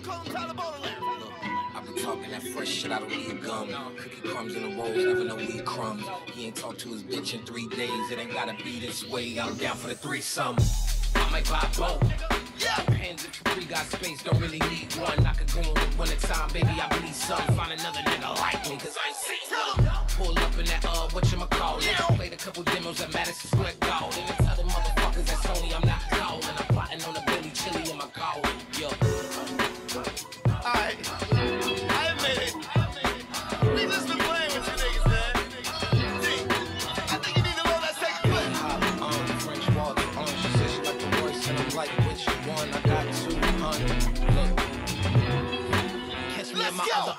I be talking that fresh shit, I don't need gum. Cookie crumbs in the rolls, never no weed crumbs. He ain't talked to his bitch in 3 days, it ain't gotta be this way. I'm down for the threesome. I might buy both. Depends if you got space, don't really need one. I could go on with one at a time, baby, I need some. Find another nigga like me, cause I ain't seen none. Pull up in that, whatchamacallit. Played a couple demos at Madison Square Garden. And tell them motherfuckers that Sony I'm not calling. I'm plotting on the Billy Chili in my collar. Yo. Alright, I admit it. We just been playing with you niggas, man. I think you need to know that second foot. French water, she said she like the voice, and I'm like, which one? I got 200. Look, catch me in my other